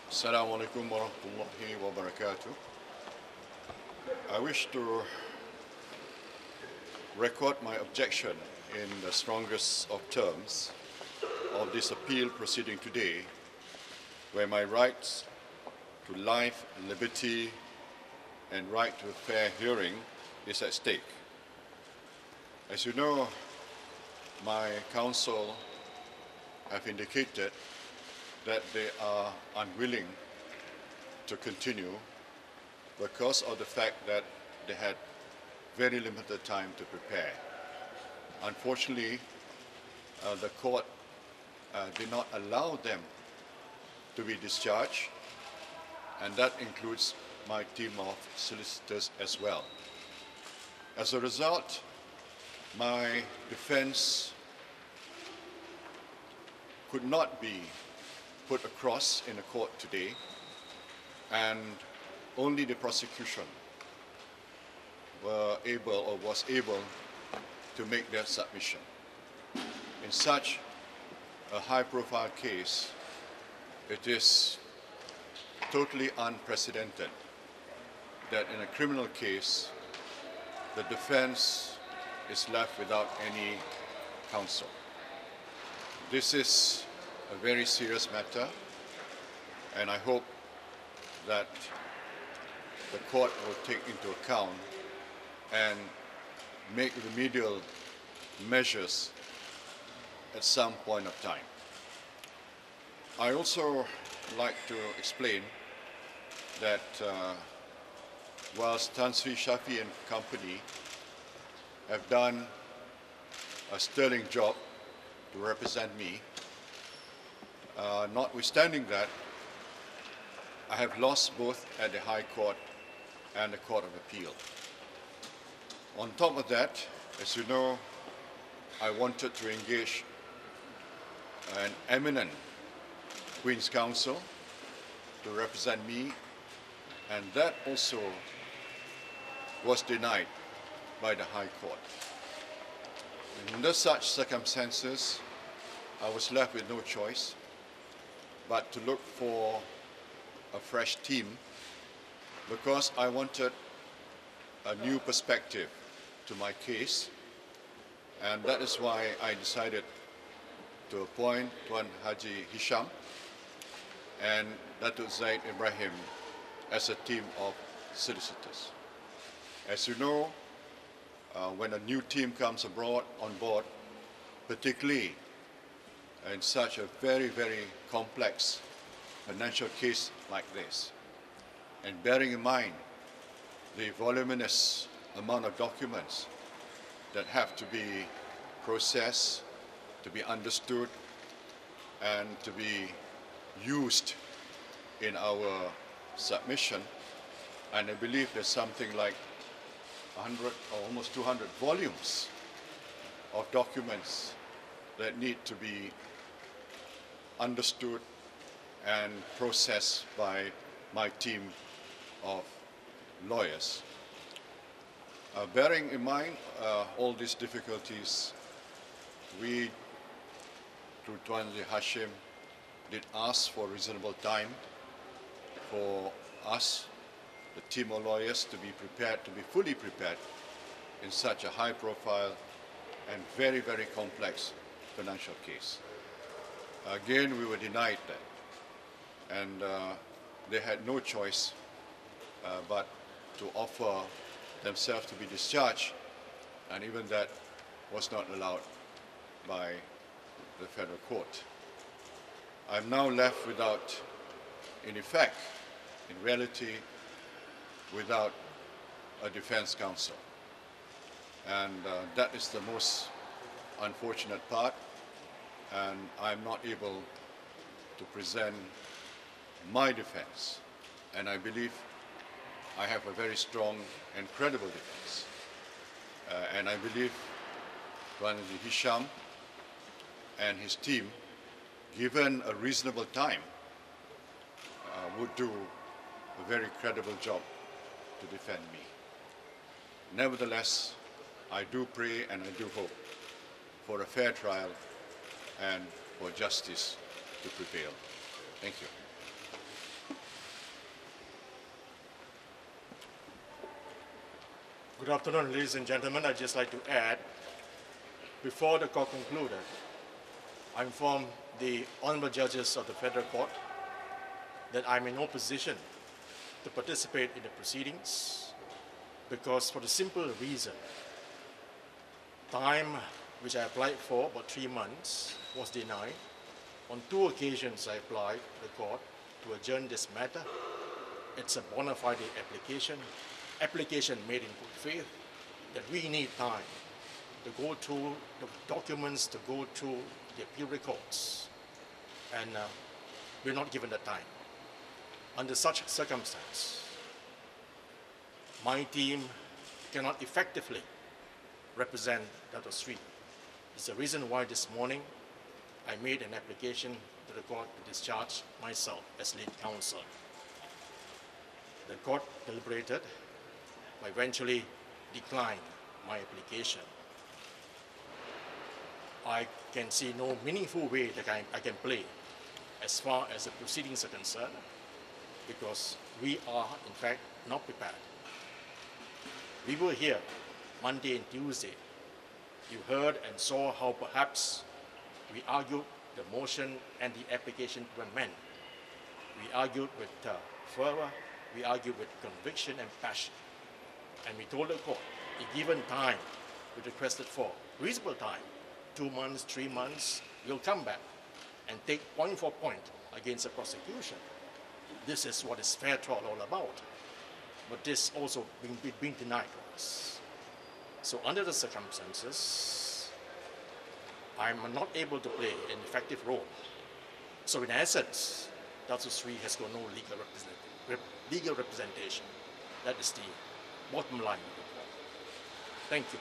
Assalamualaikum warahmatullahi wabarakatuh. I wish to record my objection in the strongest of terms of this appeal proceeding today, where my rights to life, liberty, and right to a fair hearing is at stake. As you know, my counsel have indicated that they are unwilling to continue because of the fact that they had very limited time to prepare. Unfortunately, the court did not allow them to be discharged, and that includes my team of solicitors as well. As a result, my defense could not be put across in the court today, and only the prosecution was able to make their submission. In such a high-profile case, it is totally unprecedented that in a criminal case, the defense is left without any counsel. This is a very serious matter, and I hope that the court will take into account and make remedial measures at some point of time. I also like to explain that whilst Tan Sri Shafi and company have done a sterling job to represent me, notwithstanding that, I have lost both at the High Court and the Court of Appeal. On top of that, as you know, I wanted to engage an eminent Queen's Counsel to represent me, and that also was denied by the High Court. Under such circumstances, I was left with no choice but to look for a fresh team, because I wanted a new perspective to my case, and that is why I decided to appoint Tuan Haji Hisyam and Datuk Zaid Ibrahim as a team of solicitors. As you know, when a new team comes on board, particularly in such a very, very complex financial case like this, and bearing in mind the voluminous amount of documents that have to be processed, to be understood, and to be used in our submission, and I believe there's something like 100 or almost 200 volumes of documents that need to be understood and processed by my team of lawyers. Bearing in mind all these difficulties, we, through Tuan Hashim, did ask for reasonable time for us, the team of lawyers, to be prepared, to be fully prepared in such a high-profile and very, very complex financial case. Again, we were denied that, and they had no choice but to offer themselves to be discharged, and even that was not allowed by the federal court. I'm now left without, in effect, in reality, without a defense counsel. And that is the most unfortunate part, and I'm not able to present my defense. And I believe I have a very strong and credible defense. And I believe Tuan Hisyam and his team, given a reasonable time, would do a very credible job to defend me. Nevertheless, I do pray and I do hope for a fair trial and for justice to prevail. Thank you. Good afternoon, ladies and gentlemen. I'd just like to add, before the court concluded, I informed the honorable judges of the Federal Court that I'm in no position to participate in the proceedings because for the simple reason, time which I applied for, about 3 months, was denied. On 2 occasions I applied to the court to adjourn this matter. It's a bona fide application made in good faith, that we need time to go through the documents, to go through the appeal records, and we're not given the time. Under such circumstance, my team cannot effectively represent Dr. Sri. It's the reason why this morning I made an application to the court to discharge myself as lead counsel. The court deliberated, but eventually declined my application. I can see no meaningful way that I can play as far as the proceedings are concerned, because we are, in fact, not prepared. We were here Monday and Tuesday. You heard and saw how perhaps we argued the motion and the application to amend. We argued with fervor, we argued with conviction and passion. And we told the court, if given time we requested for, reasonable time, 2 months, 3 months, we'll come back and take point for point against the prosecution. This is what is fair trial all about. But this also being denied to us. So under the circumstances, I'm not able to play an effective role. So in essence, Dr. Sri has got no legal representation. That is the bottom line of the court. Thank you.